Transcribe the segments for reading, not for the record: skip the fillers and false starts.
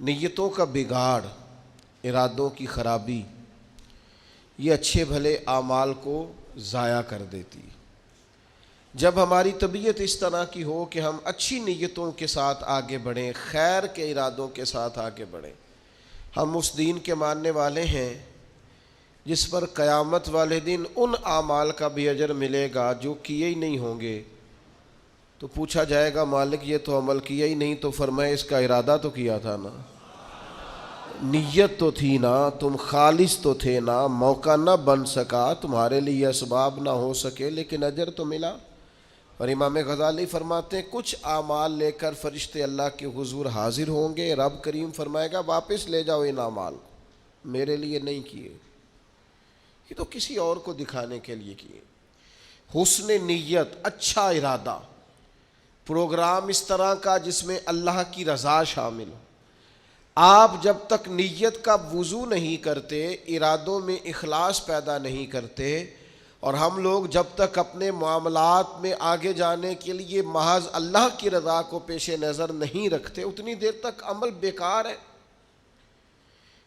نیتوں کا بگاڑ، ارادوں کی خرابی، یہ اچھے بھلے اعمال کو ضائع کر دیتی ہے۔ جب ہماری طبیعت اس طرح کی ہو کہ ہم اچھی نیتوں کے ساتھ آگے بڑھیں، خیر کے ارادوں کے ساتھ آگے بڑھیں، ہم اس دین کے ماننے والے ہیں جس پر قیامت والے دن ان اعمال کا بھی اجر ملے گا جو کیے ہی نہیں ہوں گے، تو پوچھا جائے گا مالک یہ تو عمل کیا ہی نہیں، تو فرمائے اس کا ارادہ تو کیا تھا نا، نیت تو تھی نا، تم خالص تو تھے نا، موقع نہ بن سکا، تمہارے لیے اسباب نہ ہو سکے، لیکن اجر تو ملا۔ اور امام غزالی فرماتے ہیں کچھ اعمال لے کر فرشتے اللہ کے حضور حاضر ہوں گے، رب کریم فرمائے گا واپس لے جاؤ ان اعمال کو، میرے لیے نہیں کیے، یہ تو کسی اور کو دکھانے کے لیے کیے۔ حسن نیت، اچھا ارادہ، پروگرام اس طرح کا جس میں اللہ کی رضا شامل ہو۔ آپ جب تک نیت کا وضو نہیں کرتے، ارادوں میں اخلاص پیدا نہیں کرتے، اور ہم لوگ جب تک اپنے معاملات میں آگے جانے کے لیے محض اللہ کی رضا کو پیش نظر نہیں رکھتے، اتنی دیر تک عمل بیکار ہے۔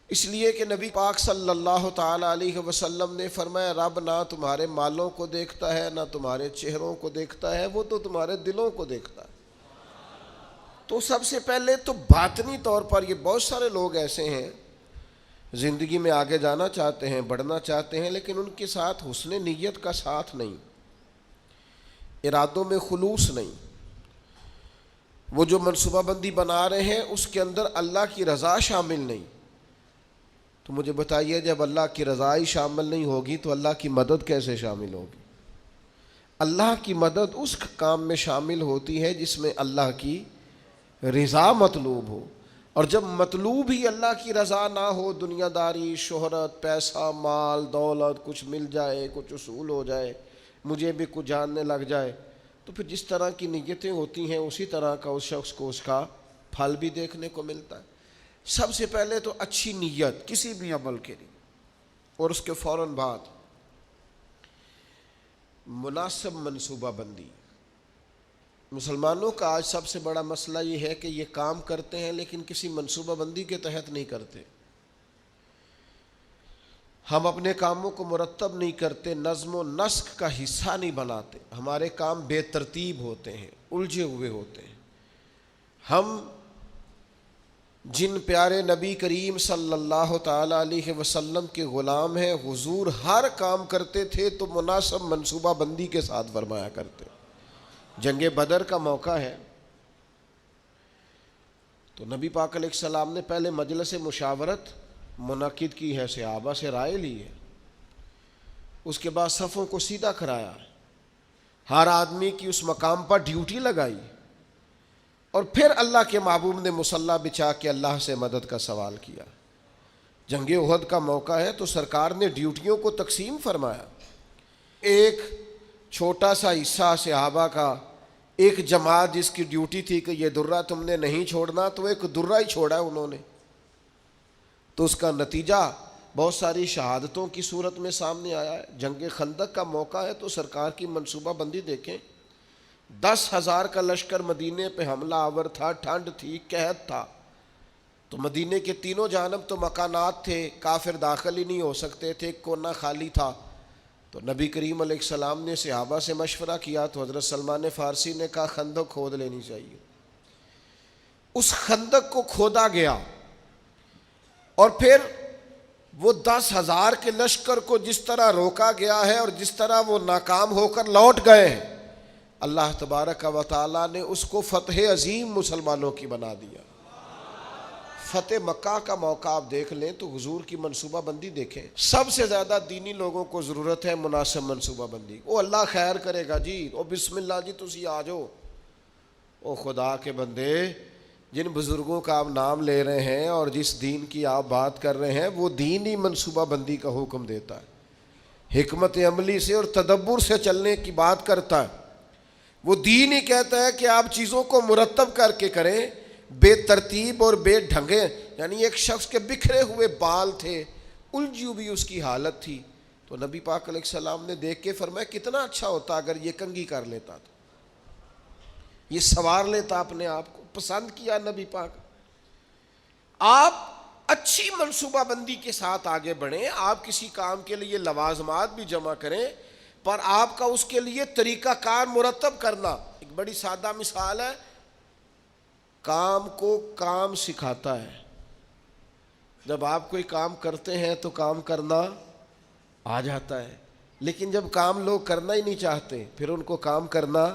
اس لیے کہ نبی پاک صلی اللہ تعالی علیہ وسلم نے فرمایا رب نہ تمہارے مالوں کو دیکھتا ہے، نہ تمہارے چہروں کو دیکھتا ہے، وہ تو تمہارے دلوں کو دیکھتا ہے۔ تو سب سے پہلے تو باطنی طور پر یہ بہت سارے لوگ ایسے ہیں زندگی میں آگے جانا چاہتے ہیں، بڑھنا چاہتے ہیں، لیکن ان کے ساتھ حسن نیت کا ساتھ نہیں، ارادوں میں خلوص نہیں، وہ جو منصوبہ بندی بنا رہے ہیں اس کے اندر اللہ کی رضا شامل نہیں۔ تو مجھے بتائیے جب اللہ کی رضا ہی شامل نہیں ہوگی تو اللہ کی مدد کیسے شامل ہوگی؟ اللہ کی مدد اس کام میں شامل ہوتی ہے جس میں اللہ کی رضا مطلوب ہو، اور جب مطلوب ہی اللہ کی رضا نہ ہو، دنیا داری، شہرت، پیسہ، مال، دولت، کچھ مل جائے، کچھ اصول ہو جائے، مجھے بھی کچھ جاننے لگ جائے، تو پھر جس طرح کی نیتیں ہوتی ہیں اسی طرح کا اس شخص کو اس کا پھل بھی دیکھنے کو ملتا ہے۔ سب سے پہلے تو اچھی نیت کسی بھی عمل کے لیے، اور اس کے فوراً بعد مناسب منصوبہ بندی۔ مسلمانوں کا آج سب سے بڑا مسئلہ یہ ہے کہ یہ کام کرتے ہیں لیکن کسی منصوبہ بندی کے تحت نہیں کرتے۔ ہم اپنے کاموں کو مرتب نہیں کرتے، نظم و نسق کا حصہ نہیں بناتے، ہمارے کام بے ترتیب ہوتے ہیں، الجھے ہوئے ہوتے ہیں۔ ہم جن پیارے نبی کریم صلی اللہ تعالی علیہ وسلم کے غلام ہیں، حضور ہر کام کرتے تھے تو مناسب منصوبہ بندی کے ساتھ فرمایا کرتے۔ جنگ بدر کا موقع ہے تو نبی پاک علیہ السلام نے پہلے مجلس مشاورت منعقد کی ہے، صحابہ سے رائے لی ہے، اس کے بعد صفوں کو سیدھا کرایا، ہر آدمی کی اس مقام پر ڈیوٹی لگائی، اور پھر اللہ کے محبوب نے مصلی بچھا کے اللہ سے مدد کا سوال کیا۔ جنگ احد کا موقع ہے تو سرکار نے ڈیوٹیوں کو تقسیم فرمایا، ایک چھوٹا سا حصہ صحابہ کا، ایک جماعت جس کی ڈیوٹی تھی کہ یہ درہ تم نے نہیں چھوڑنا، تو ایک درہ ہی چھوڑا انہوں نے، تو اس کا نتیجہ بہت ساری شہادتوں کی صورت میں سامنے آیا ہے۔ جنگ خندق کا موقع ہے تو سرکار کی منصوبہ بندی دیکھیں، 10,000 کا لشکر مدینے پہ حملہ آور تھا، ٹھنڈ تھی، قحط تھا، تو مدینے کے تینوں جانب تو مکانات تھے، کافر داخل ہی نہیں ہو سکتے تھے، کونا خالی تھا، تو نبی کریم علیہ السلام نے صحابہ سے مشورہ کیا تو حضرت سلمان فارسی نے کہا خندق کھود لینی چاہیے۔ اس خندق کو کھودا گیا، اور پھر وہ 10,000 کے لشکر کو جس طرح روکا گیا ہے اور جس طرح وہ ناکام ہو کر لوٹ گئے ہیں، اللہ تبارک و تعالیٰ نے اس کو فتح عظیم مسلمانوں کی بنا دیا۔ فتح مکہ کا موقع آپ دیکھ لیں تو حضور کی منصوبہ بندی دیکھیں، سب سے زیادہ دینی لوگوں کو ضرورت ہے مناسب منصوبہ بندی۔ او اللہ خیر کرے گا جی، او بسم اللہ جی تسی آ جاؤ، او خدا کے بندے جن بزرگوں کا آپ نام لے رہے ہیں اور جس دین کی آپ بات کر رہے ہیں، وہ دین ہی منصوبہ بندی کا حکم دیتا ہے، حکمت عملی سے اور تدبر سے چلنے کی بات کرتا ہے۔ وہ دین ہی کہتا ہے کہ آپ چیزوں کو مرتب کر کے کریں، بے ترتیب اور بے ڈھنگے، یعنی ایک شخص کے بکھرے ہوئے بال تھے، الجھی ہوئی اس کی حالت تھی، تو نبی پاک علیہ السلام نے دیکھ کے فرمایا کتنا اچھا ہوتا اگر یہ کنگھی کر لیتا، تو یہ سنوار لیتا اپنے آپ کو، پسند کیا نبی پاک۔ آپ اچھی منصوبہ بندی کے ساتھ آگے بڑھیں، آپ کسی کام کے لیے لوازمات بھی جمع کریں، پر آپ کا اس کے لیے طریقہ کار مرتب کرنا۔ ایک بڑی سادہ مثال ہے، کام کو کام سکھاتا ہے۔ جب آپ کوئی کام کرتے ہیں تو کام کرنا آ جاتا ہے، لیکن جب کام لوگ کرنا ہی نہیں چاہتے پھر ان کو کام کرنا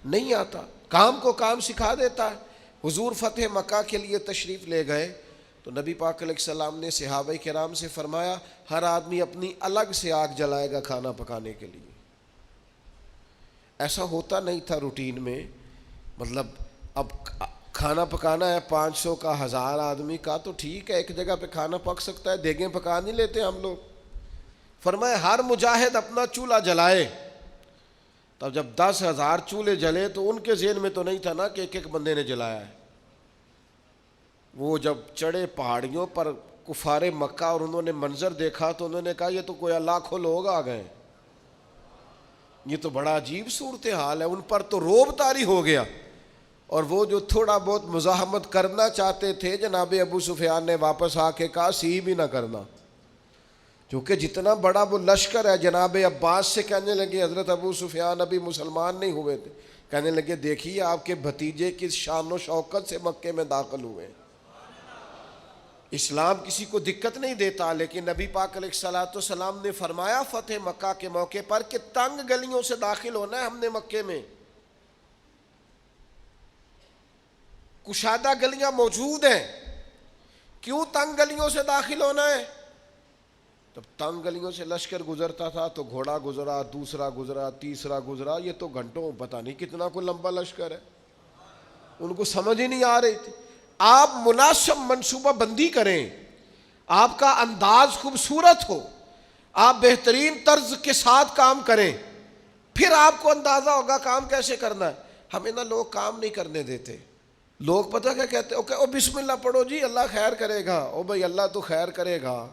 نہیں آتا۔ کام کو کام سکھا دیتا ہے۔ حضور فتح مکہ کے لیے تشریف لے گئے تو نبی پاک علیہ السلام نے صحابہ کرام سے فرمایا ہر آدمی اپنی الگ سے آگ جلائے گا کھانا پکانے کے لیے۔ ایسا ہوتا نہیں تھا روٹین میں، مطلب اب کھانا پکانا ہے 500 کا 1000 آدمی کا تو ٹھیک ہے، ایک جگہ پہ کھانا پک سکتا ہے، دیگیں پکا نہیں لیتے ہم لوگ۔ فرمایا ہر مجاہد اپنا چولہا جلائے۔ تب جب 10,000 چولہے جلے تو ان کے ذہن میں تو نہیں تھا نا کہ ایک ایک بندے نے جلایا ہے۔ وہ جب چڑھے پہاڑیوں پر کفار مکہ اور انہوں نے منظر دیکھا تو انہوں نے کہا یہ تو کوئی لاکھوں لوگ آ گئے، یہ تو بڑا عجیب صورتحال ہے۔ ان پر تو روب طاری ہو گیا، اور وہ جو تھوڑا بہت مزاحمت کرنا چاہتے تھے جناب ابو سفیان نے واپس آ کے کہا سی بھی نہ کرنا، کیونکہ جتنا بڑا وہ لشکر ہے۔ جناب عباس سے کہنے لگے حضرت ابو سفیان ابھی مسلمان نہیں ہوئے تھے، کہنے لگے دیکھیے آپ کے بھتیجے کس شان و شوکت سے مکے میں داخل ہوئے۔ اسلام کسی کو دقت نہیں دیتا، لیکن نبی پاک علیہ الصلوۃ والسلام نے فرمایا فتح مکہ کے موقع پر کہ تنگ گلیوں سے داخل ہونا ہے ہم نے مکے میں، کشادہ گلیاں موجود ہیں، کیوں تنگ گلیوں سے داخل ہونا ہے؟ جب تنگ گلیوں سے لشکر گزرتا تھا تو گھوڑا گزرا، دوسرا گزرا، تیسرا گزرا، یہ تو گھنٹوں پتہ نہیں کتنا کوئی لمبا لشکر ہے، ان کو سمجھ ہی نہیں آ رہی تھی۔ آپ مناسب منصوبہ بندی کریں، آپ کا انداز خوبصورت ہو، آپ بہترین طرز کے ساتھ کام کریں، پھر آپ کو اندازہ ہوگا کام کیسے کرنا ہے۔ ہمیں نہ لوگ کام نہیں کرنے دیتے۔ لوگ پتہ کیا کہتے ہیں، او بسم اللہ پڑھو جی اللہ خیر کرے گا۔ او بھائی اللہ تو خیر کرے گا،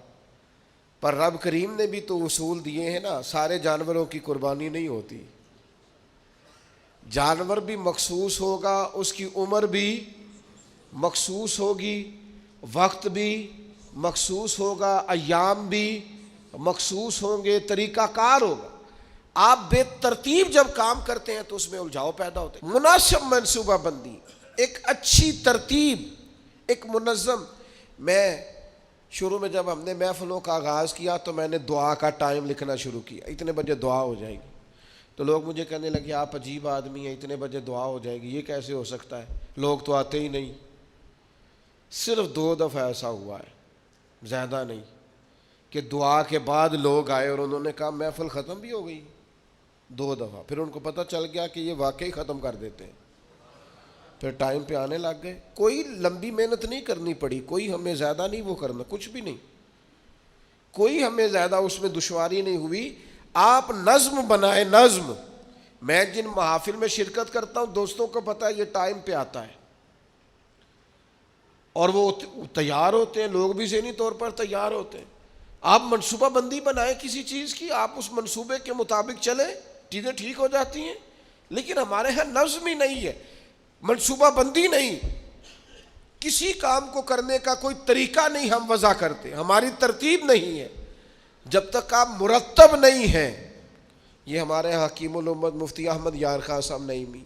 پر رب کریم نے بھی تو اصول دیے ہیں نا، سارے جانوروں کی قربانی نہیں ہوتی۔ جانور بھی مخصوص ہوگا، اس کی عمر بھی مخصوص ہوگی، وقت بھی مخصوص ہوگا، ایام بھی مخصوص ہوں گے، طریقہ کار ہوگا۔ آپ بے ترتیب جب کام کرتے ہیں تو اس میں الجھاؤ پیدا ہوتے ہیں۔ مناسب منصوبہ بندی، ایک اچھی ترتیب، ایک منظم۔ میں شروع میں جب ہم نے محفلوں کا آغاز کیا تو میں نے دعا کا ٹائم لکھنا شروع کیا، اتنے بجے دعا ہو جائے گی۔ تو لوگ مجھے کہنے لگے آپ عجیب آدمی ہیں، اتنے بجے دعا ہو جائے گی، یہ کیسے ہو سکتا ہے، لوگ تو آتے ہی نہیں۔ صرف 2 دفعہ ایسا ہوا ہے، زیادہ نہیں، کہ دعا کے بعد لوگ آئے اور انہوں نے کہا محفل ختم بھی ہو گئی۔ 2 دفعہ، پھر ان کو پتہ چل گیا کہ یہ واقعی ختم کر دیتے ہیں، پھر ٹائم پہ آنے لگ گئے۔ کوئی لمبی محنت نہیں کرنی پڑی، کوئی ہمیں زیادہ نہیں وہ کرنا، کچھ بھی نہیں، کوئی ہمیں زیادہ اس میں دشواری نہیں ہوئی۔ آپ نظم بنائیں، نظم۔ میں جن محافل میں شرکت کرتا ہوں دوستوں کو پتہ ہے یہ ٹائم پہ آتا ہے، اور وہ تیار ہوتے ہیں، لوگ بھی ذہنی طور پر تیار ہوتے ہیں۔ آپ منصوبہ بندی بنائیں کسی چیز کی، آپ اس منصوبے کے مطابق چلیں، چیزیں ٹھیک ہو جاتی ہیں۔ لیکن ہمارے ہاں نظم ہی نہیں ہے، منصوبہ بندی نہیں، کسی کام کو کرنے کا کوئی طریقہ نہیں ہم وضع کرتے، ہماری ترتیب نہیں ہے۔ جب تک آپ مرتب نہیں ہیں، یہ ہمارے حکیم الامت مفتی احمد یار خان صاحب نعیمی،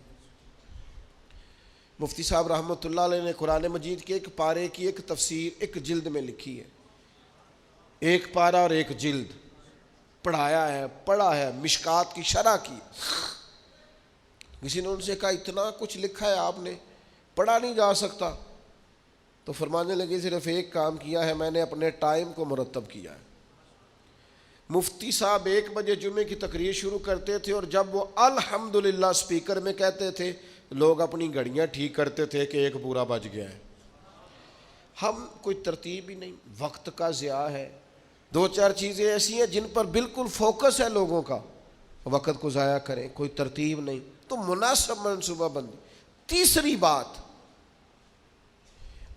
مفتی صاحب رحمۃ اللہ علیہ نے قرآن مجید کے ایک پارے کی ایک تفسیر ایک جلد میں لکھی ہے، ایک پارہ اور ایک جلد پڑھایا ہے، پڑھا ہے، مشکات کی شرح کی۔ کسی نے ان سے کہا اتنا کچھ لکھا ہے آپ نے، پڑھا نہیں جا سکتا؟ تو فرمانے لگے صرف ایک کام کیا ہے میں نے، اپنے ٹائم کو مرتب کیا ہے۔ مفتی صاحب 1 بجے جمعے کی تقریر شروع کرتے تھے، اور جب وہ الحمدللہ سپیکر میں کہتے تھے لوگ اپنی گھڑیاں ٹھیک کرتے تھے کہ 1 پورا بج گیا ہے۔ ہم کوئی ترتیب ہی نہیں، وقت کا ضیاع ہے۔ 2-4 چیزیں ایسی ہیں جن پر بالکل فوکس ہے لوگوں کا، وقت کو ضائع کریں، کوئی ترتیب نہیں۔ تو مناسب منصوبہ بندی۔ تیسری بات،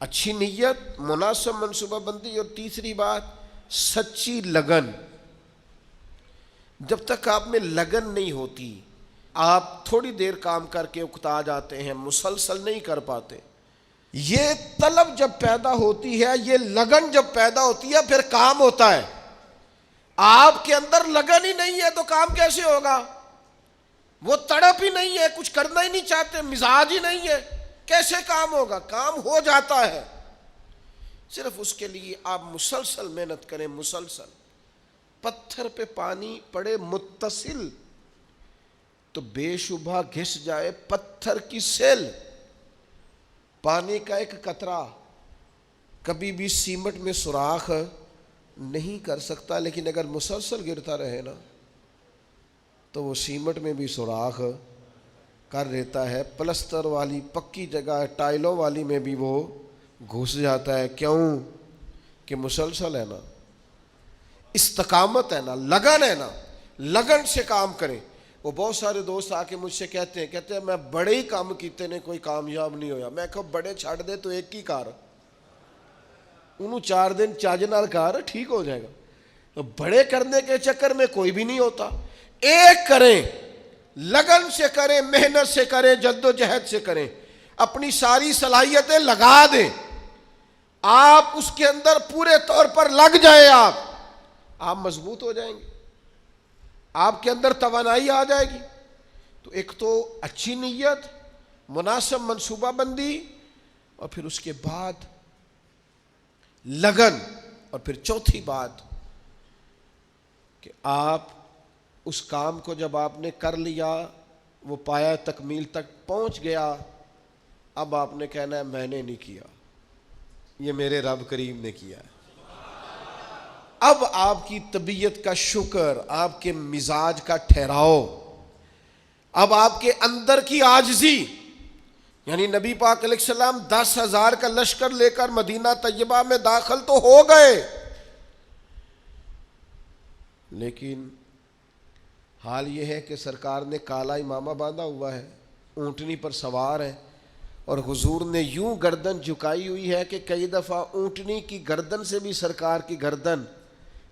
اچھی نیت، مناسب منصوبہ بندی، اور تیسری بات سچی لگن۔ جب تک آپ میں لگن نہیں ہوتی، آپ تھوڑی دیر کام کر کے اکتا جاتے ہیں، مسلسل نہیں کر پاتے۔ یہ طلب جب پیدا ہوتی ہے، یہ لگن جب پیدا ہوتی ہے، پھر کام ہوتا ہے۔ آپ کے اندر لگن ہی نہیں ہے تو کام کیسے ہوگا؟ وہ تڑپ ہی نہیں ہے، کچھ کرنا ہی نہیں چاہتے، مزاج ہی نہیں ہے، کیسے کام ہوگا؟ کام ہو جاتا ہے، صرف اس کے لیے آپ مسلسل محنت کریں، مسلسل۔ پتھر پہ پانی پڑے متصل تو بے شبہ گھس جائے پتھر کی سیل۔ پانی کا ایک قطرہ کبھی بھی سیمنٹ میں سوراخ نہیں کر سکتا، لیکن اگر مسلسل گرتا رہے نا تو وہ سیمنٹ میں بھی سوراخ کر دیتا ہے، پلستر والی پکی جگہ ٹائلوں والی میں بھی وہ گھس جاتا ہے۔ کیوں؟ کہ مسلسل ہے نا، استقامت ہے نا، لگن ہے نا، لگن سے کام کریں۔ وہ بہت سارے دوست آ کے مجھ سے کہتے ہیں میں بڑے ہی کام کیتے نے کوئی کامیاب نہیں ہویا۔ میں کہو بڑے چھڑ دے تو ایک ہی کار، انہوں 4 دن چاج نال کار ٹھیک ہو جائے گا۔ تو بڑے کرنے کے چکر میں کوئی بھی نہیں ہوتا۔ ایک کریں، لگن سے کریں، محنت سے کریں، جد و جہد سے کریں، اپنی ساری صلاحیتیں لگا دیں، آپ اس کے اندر پورے طور پر لگ جائیں، آپ مضبوط ہو جائیں گے، آپ کے اندر توانائی آ جائے گی۔ تو ایک تو اچھی نیت، مناسب منصوبہ بندی، اور پھر اس کے بعد لگن، اور پھر چوتھی بات کہ آپ اس کام کو جب آپ نے کر لیا، وہ پایا تکمیل تک پہنچ گیا، اب آپ نے کہنا ہے میں نے نہیں کیا، یہ میرے رب کریم نے کیا ہے۔ اب آپ کی طبیعت کا شکر، آپ کے مزاج کا ٹھہراؤ، اب آپ کے اندر کی عاجزی، یعنی نبی پاک علیہ السلام 10,000 کا لشکر لے کر مدینہ طیبہ میں داخل تو ہو گئے، لیکن حال یہ ہے کہ سرکار نے کالا امامہ باندھا ہوا ہے، اونٹنی پر سوار ہے، اور حضور نے یوں گردن جھکائی ہوئی ہے کہ کئی دفعہ اونٹنی کی گردن سے بھی سرکار کی گردن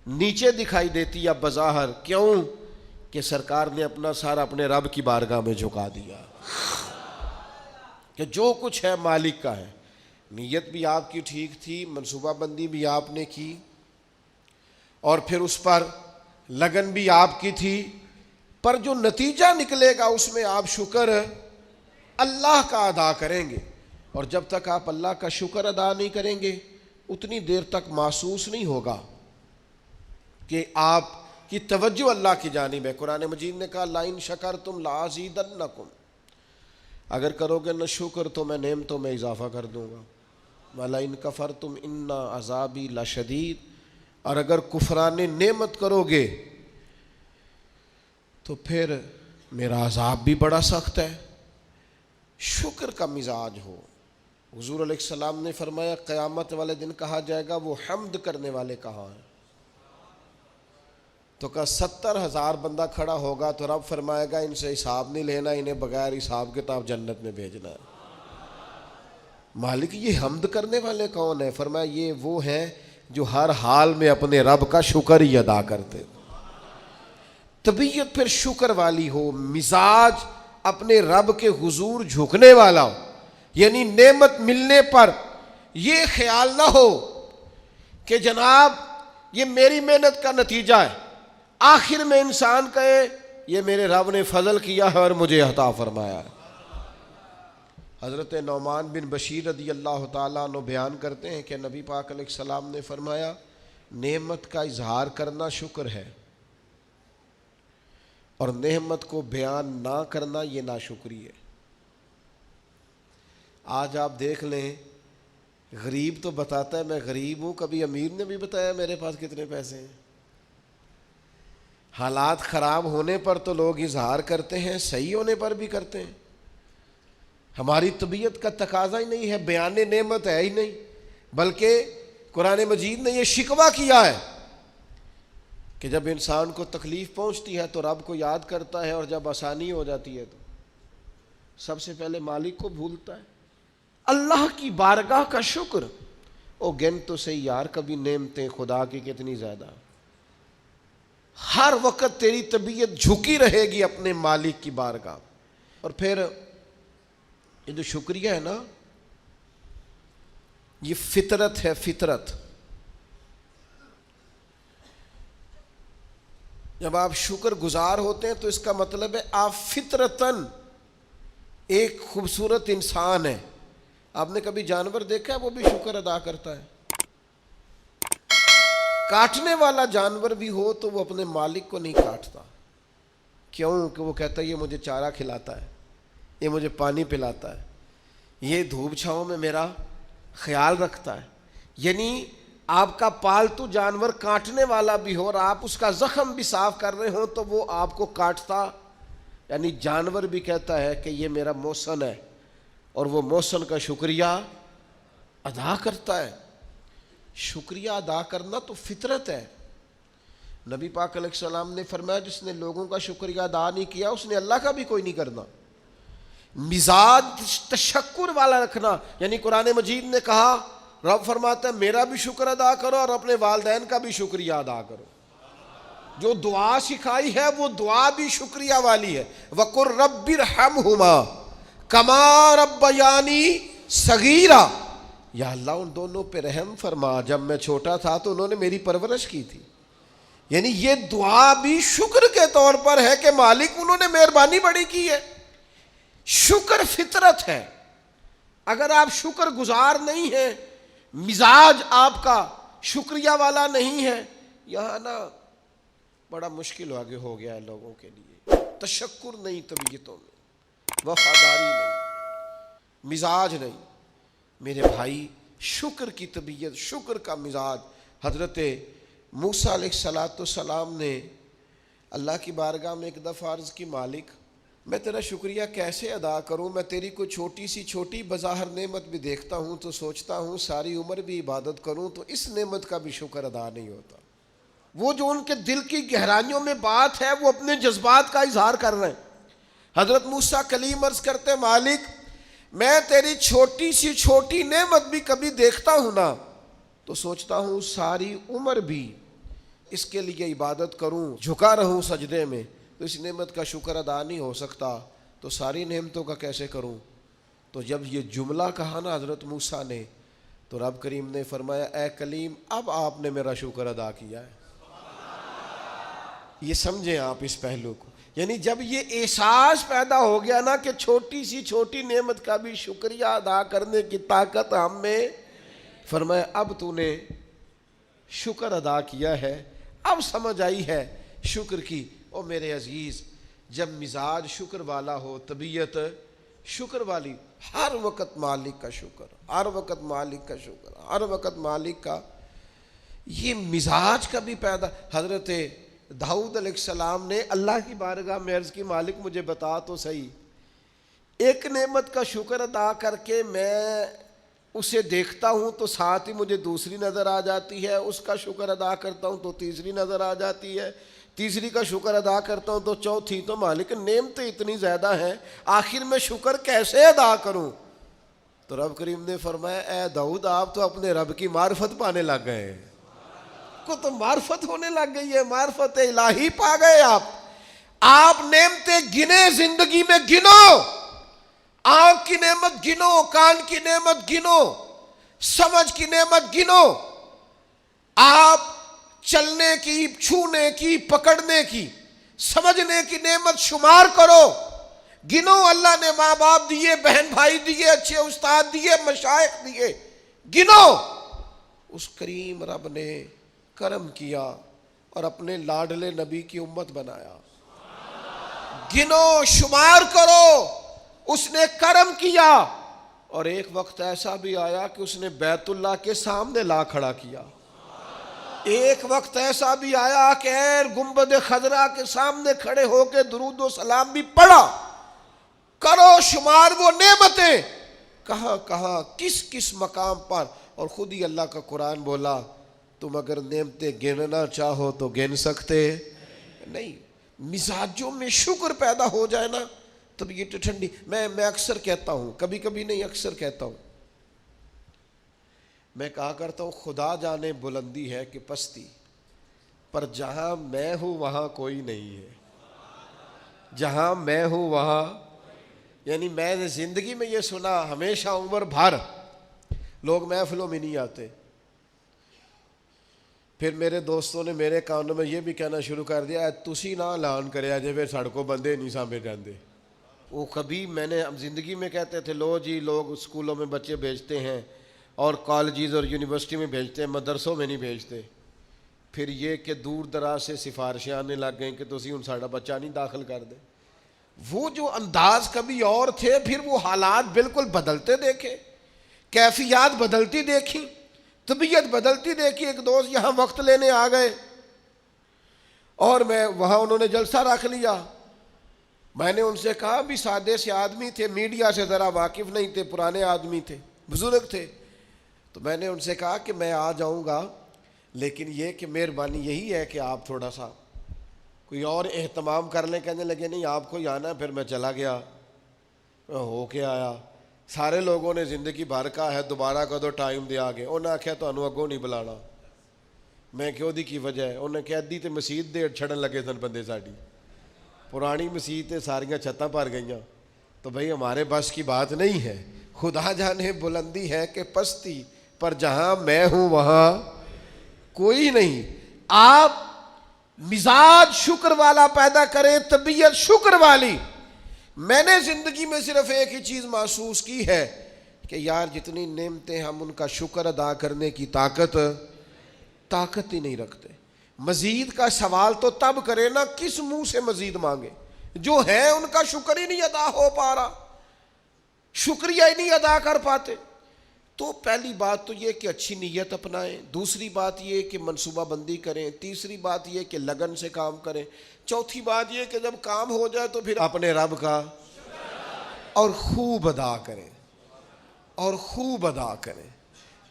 نیچے دکھائی دیتی ہے بظاہر۔ کیوں؟ کہ سرکار نے اپنا سارا اپنے رب کی بارگاہ میں جھکا دیا، کہ جو کچھ ہے مالک کا ہے۔ نیت بھی آپ کی ٹھیک تھی، منصوبہ بندی بھی آپ نے کی، اور پھر اس پر لگن بھی آپ کی تھی، پر جو نتیجہ نکلے گا اس میں آپ شکر اللہ کا ادا کریں گے، اور جب تک آپ اللہ کا شکر ادا نہیں کریں گے اتنی دیر تک محسوس نہیں ہوگا کہ آپ کی توجہ اللہ کی جانب ہے۔ قرآن مجید نے کہا لَئِن شَكَرْتُمْ لَأَزِيدَنَّكُمْ، اگر کرو گے نہ شکر تو میں نعمتوں میں اضافہ کر دوں گا، وَلَئِن كَفَرْتُمْ إِنَّ عَذَابِي لَشَدِيدٌ، اور اگر کفران نعمت کرو گے تو پھر میرا عذاب بھی بڑا سخت ہے۔ شکر کا مزاج ہو۔ حضور علیہ السلام نے فرمایا قیامت والے دن کہا جائے گا وہ حمد کرنے والے کہاں ہیں؟ تو کہا 70,000 بندہ کھڑا ہوگا تو رب فرمائے گا ان سے حساب نہیں لینا، انہیں بغیر حساب کتاب جنت میں بھیجنا ہے۔ مالک یہ حمد کرنے والے کون ہیں؟ فرمایا یہ وہ ہیں جو ہر حال میں اپنے رب کا شکر ہی ادا کرتے۔ طبیعت پھر شکر والی ہو، مزاج اپنے رب کے حضور جھکنے والا ہو، یعنی نعمت ملنے پر یہ خیال نہ ہو کہ جناب یہ میری محنت کا نتیجہ ہے، آخر میں انسان کہے یہ میرے رب نے فضل کیا ہے اور مجھے عطا فرمایا ہے۔ حضرت نعمان بن بشیر رضی اللہ تعالیٰ عنہ بیان کرتے ہیں کہ نبی پاک علیہ السلام نے فرمایا نعمت کا اظہار کرنا شکر ہے، اور نعمت کو بیان نہ کرنا یہ ناشکری ہے۔ آج آپ دیکھ لیں، غریب تو بتاتا ہے میں غریب ہوں، کبھی امیر نے بھی بتایا میرے پاس کتنے پیسے ہیں؟ حالات خراب ہونے پر تو لوگ اظہار کرتے ہیں، صحیح ہونے پر بھی کرتے ہیں۔ ہماری طبیعت کا تقاضا ہی نہیں ہے، بیان نعمت ہے ہی نہیں، بلکہ قرآن مجید نے یہ شکوہ کیا ہے کہ جب انسان کو تکلیف پہنچتی ہے تو رب کو یاد کرتا ہے، اور جب آسانی ہو جاتی ہے تو سب سے پہلے مالک کو بھولتا ہے۔ اللہ کی بارگاہ کا شکر، او گن تو صحیح یار کبھی نعمتیں خدا کی کتنی زیادہ، ہر وقت تیری طبیعت جھکی رہے گی اپنے مالک کی بارگاہ۔ اور پھر یہ جو شکریہ ہے نا، یہ فطرت ہے، فطرت۔ جب آپ شکر گزار ہوتے ہیں تو اس کا مطلب ہے آپ فطرتاً ایک خوبصورت انسان ہے۔ آپ نے کبھی جانور دیکھا ہے وہ بھی شکر ادا کرتا ہے؟ کاٹنے والا جانور بھی ہو تو وہ اپنے مالک کو نہیں کاٹتا، کیوں؟ کہ وہ کہتا ہے یہ مجھے چارہ کھلاتا ہے، یہ مجھے پانی پلاتا ہے، یہ دھوپ چھاؤں میں میرا خیال رکھتا ہے۔ یعنی آپ کا پالتو جانور کاٹنے والا بھی ہو اور آپ اس کا زخم بھی صاف کر رہے ہوں تو وہ آپ کو کاٹتا، یعنی جانور بھی کہتا ہے کہ یہ میرا محسن ہے اور وہ محسن کا شکریہ ادا کرتا ہے۔ شکریہ ادا کرنا تو فطرت ہے۔ نبی پاک علیہ السلام نے فرمایا جس نے لوگوں کا شکریہ ادا نہیں کیا اس نے اللہ کا بھی کوئی نہیں کرنا۔ مزاج تشکر والا رکھنا، یعنی قرآن مجید نے کہا، رب فرماتا ہے میرا بھی شکر ادا کرو اور اپنے والدین کا بھی شکریہ ادا کرو۔ جو دعا سکھائی ہے وہ دعا بھی شکریہ والی ہے۔ وَقُلْ رَبِّ ارْحَمْهُمَا كَمَا رَبَّيَانِي صَغِيرًا، یا اللہ ان دونوں پہ رحم فرما، جب میں چھوٹا تھا تو انہوں نے میری پرورش کی تھی۔ یعنی یہ دعا بھی شکر کے طور پر ہے کہ مالک انہوں نے مہربانی بڑی کی ہے۔ شکر فطرت ہے۔ اگر آپ شکر گزار نہیں ہیں، مزاج آپ کا شکریہ والا نہیں ہے، یہاں نا بڑا مشکل آگے ہو گیا ہے لوگوں کے لیے۔ تشکر نہیں طبیعتوں میں، وفاداری نہیں، مزاج نہیں۔ میرے بھائی شکر کی طبیعت، شکر کا مزاج۔ حضرت موسیٰ علیہ السلام نے اللہ کی بارگاہ میں ایک دفعہ عرض کی، مالک میں تیرا شکریہ کیسے ادا کروں؟ میں تیری کوئی چھوٹی سی چھوٹی بظاہر نعمت بھی دیکھتا ہوں تو سوچتا ہوں ساری عمر بھی عبادت کروں تو اس نعمت کا بھی شکر ادا نہیں ہوتا۔ وہ جو ان کے دل کی گہرائیوں میں بات ہے وہ اپنے جذبات کا اظہار کر رہے ہیں۔ حضرت موسیٰ کلیم عرض کرتے، مالک میں تیری چھوٹی سی چھوٹی نعمت بھی کبھی دیکھتا ہوں نا تو سوچتا ہوں ساری عمر بھی اس کے لیے عبادت کروں، جھکا رہوں سجدے میں، تو اس نعمت کا شکر ادا نہیں ہو سکتا، تو ساری نعمتوں کا کیسے کروں؟ تو جب یہ جملہ کہا نا حضرت موسیٰ نے تو رب کریم نے فرمایا، اے کلیم اب آپ نے میرا شکر ادا کیا ہے۔ یہ سمجھیں آپ اس پہلو کو، یعنی جب یہ احساس پیدا ہو گیا نا کہ چھوٹی سی چھوٹی نعمت کا بھی شکریہ ادا کرنے کی طاقت ہم میں، فرمایا اب تو نے شکر ادا کیا ہے، اب سمجھ آئی ہے شکر کی۔ او میرے عزیز، جب مزاج شکر والا ہو، طبیعت شکر والی، ہر وقت مالک کا شکر، ہر وقت مالک کا شکر، ہر وقت مالک کا، یہ مزاج کا بھی پیدا۔ حضرت داؤد علیہ السلام نے اللہ کی بارگاہ میں عرض کی، مالک مجھے بتا تو صحیح، ایک نعمت کا شکر ادا کر کے میں اسے دیکھتا ہوں تو ساتھ ہی مجھے دوسری نظر آ جاتی ہے، اس کا شکر ادا کرتا ہوں تو تیسری نظر آ جاتی ہے، تیسری کا شکر ادا کرتا ہوں تو چوتھی۔ تو مالک نعمتیں اتنی زیادہ ہیں، آخر میں شکر کیسے ادا کروں؟ تو رب کریم نے فرمایا، اے داؤد آپ تو اپنے رب کی معرفت پانے لگ گئے ہیں، کو تو معرفت ہونے لگ گئی ہے، معرفت الہی پا گئے آپ نعمتیں گنے، زندگی میں گنو، آنکھ کی نعمت گنو، کان کی نعمت گنو، سمجھ کی نعمت گنو، آپ چلنے کی، چھونے کی، پکڑنے کی، سمجھنے کی نعمت شمار کرو، گنو۔ اللہ نے ماں باپ دیے، بہن بھائی دیے، اچھے استاد دیے، مشائخ دیے، گنو۔ اس کریم رب نے کرم کیا اور اپنے لاڈلے نبی کی امت بنایا۔ گنو، شمار کرو، اس نے کرم کیا، اور ایک وقت ایسا بھی آیا کہ اس نے بیت اللہ کے سامنے لا کھڑا کیا۔ ایک وقت ایسا بھی آیا کہ گنبد خضرا کے سامنے کھڑے ہو کے درود و سلام بھی پڑھا۔ کرو شمار وہ نعمتیں کہاں کہاں، کس کس مقام پر، اور خود ہی اللہ کا قرآن بولا، تم اگر نعمتیں گننا چاہو تو گن سکتے نہیں۔ مزاجوں میں شکر پیدا ہو جائے نا، تب یہ ٹھنڈی۔ میں اکثر کہتا ہوں، کبھی کبھی نہیں اکثر کہتا ہوں، میں کہا کرتا ہوں خدا جانے بلندی ہے کہ پستی، پر جہاں میں ہوں وہاں کوئی نہیں ہے۔ جہاں میں ہوں وہاں، یعنی میں نے زندگی میں یہ سنا ہمیشہ عمر بھر لوگ محفلوں میں نہیں آتے. پھر میرے دوستوں نے میرے کانوں میں یہ بھی کہنا شروع کر دیا تسی نہ اعلان کریا جے پھر سڑکوں بندے نہیں سامنے جاندے. وہ کبھی میں نے زندگی میں کہتے تھے لو جی لوگ اسکولوں میں بچے بھیجتے ہیں اور کالجز اور یونیورسٹی میں بھیجتے ہیں, مدرسوں میں نہیں بھیجتے. پھر یہ کہ دور دراز سے سفارشیں آنے لگ گئیں کہ تسی ان ساڑا بچہ نہیں داخل کر دے. وہ جو انداز کبھی اور تھے, پھر وہ حالات بالکل بدلتے دیکھے, کیفیات بدلتی دیکھی, طبیعت بدلتی دیکھی. ایک دوست یہاں وقت لینے آ گئے اور میں وہاں انہوں نے جلسہ رکھ لیا. میں نے ان سے کہا بھی سادے سے آدمی تھے, میڈیا سے ذرا واقف نہیں تھے, پرانے آدمی تھے, بزرگ تھے. تو میں نے ان سے کہا کہ میں آ جاؤں گا, لیکن یہ کہ مہربانی یہی ہے کہ آپ تھوڑا سا کوئی اور اہتمام کر لیں. کہنے لگے نہیں آپ کو ہی آنا ہے. پھر میں چلا گیا, ہو کے آیا. سارے لوگوں نے زندگی بھر کا ہے دوبارہ کدو ٹائم دیا گے. انہیں آخیا تمہیں اگوں نہیں بلانا. میں کیوں دی کی وجہ ہے؟ انہیں کہہ دی تے مسیت دے چھڑن لگے سن بندے ساڑی. پرانی مسیت ساریاں چھتاں بھر گئیاں. تو بھئی ہمارے بس کی بات نہیں ہے. خدا جانے بلندی ہے کہ پستی, پر جہاں میں ہوں وہاں کوئی نہیں. آپ مزاج شکر والا پیدا کریں, طبیعت شکر والی. میں نے زندگی میں صرف ایک ہی چیز محسوس کی ہے کہ یار جتنی نعمتیں ہم ان کا شکر ادا کرنے کی طاقت ہی نہیں رکھتے. مزید کا سوال تو تب کرے نا کس منہ سے مزید مانگے. جو ہے ان کا شکر ہی نہیں ادا ہو پا رہا, شکریہ ہی نہیں ادا کر پاتے. تو پہلی بات تو یہ کہ اچھی نیت اپنائیں. دوسری بات یہ کہ منصوبہ بندی کریں. تیسری بات یہ کہ لگن سے کام کریں. چوتھی بات یہ کہ جب کام ہو جائے تو پھر اپنے رب کا اور خوب ادا کریں,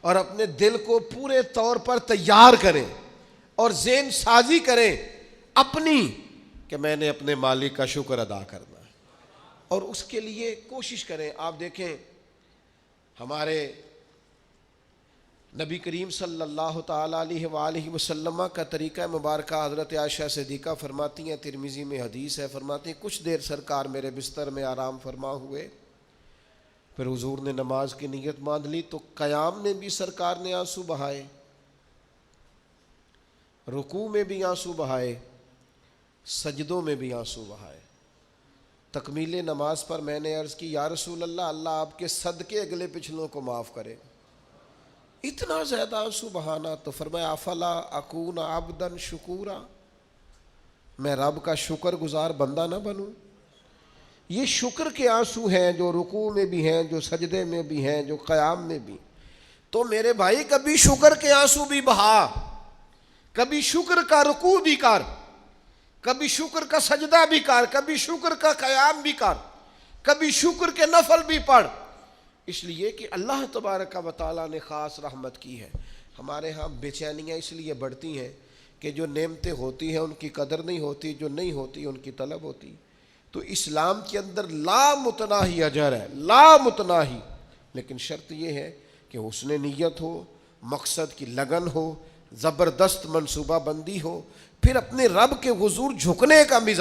اور اپنے دل کو پورے طور پر تیار کریں اور ذہن سازی کریں اپنی کہ میں نے اپنے مالک کا شکر ادا کرنا ہے. اور اس کے لیے کوشش کریں. آپ دیکھیں ہمارے نبی کریم صلی اللہ تعالیٰ علیہ وآلہ وسلم کا طریقہ مبارکہ. حضرت عائشہ صدیقہ فرماتی ہیں, ترمذی میں حدیث ہے, فرماتی ہیں کچھ دیر سرکار میرے بستر میں آرام فرما ہوئے. پھر حضور نے نماز کی نیت باندھ لی تو قیام میں بھی سرکار نے آنسو بہائے, رکوع میں بھی آنسو بہائے, سجدوں میں بھی آنسو بہائے. تکمیل نماز پر میں نے عرض کی یا رسول اللہ, اللہ آپ کے صدقے اگلے پچھلوں کو معاف کرے. اتنا زیادہ آنسو بہانا. تو فرمایا افلا اکون عبدا شکورا, میں رب کا شکر گزار بندہ نہ بنوں. یہ شکر کے آنسو ہیں جو رکوع میں بھی ہیں, جو سجدے میں بھی ہیں, جو قیام میں بھی. تو میرے بھائی کبھی شکر کے آنسو بھی بہا, کبھی شکر کا رکوع بھی کر, کبھی شکر کا سجدہ بھی کر, کبھی شکر کا قیام بھی کر, کبھی شکر کے نفل بھی پڑھ. اس لیے کہ اللہ تبارک و تعالیٰ نے خاص رحمت کی ہے. ہمارے ہاں بے چینیاں اس لیے بڑھتی ہیں کہ جو نعمتیں ہوتی ہیں ان کی قدر نہیں ہوتی, جو نہیں ہوتی ان کی طلب ہوتی. تو اسلام کے اندر لا متناہی اجر ہے, لا متناہی. لیکن شرط یہ ہے کہ حسن نیت ہو, مقصد کی لگن ہو, زبردست منصوبہ بندی ہو, پھر اپنے رب کے حضور جھکنے کا مزاج.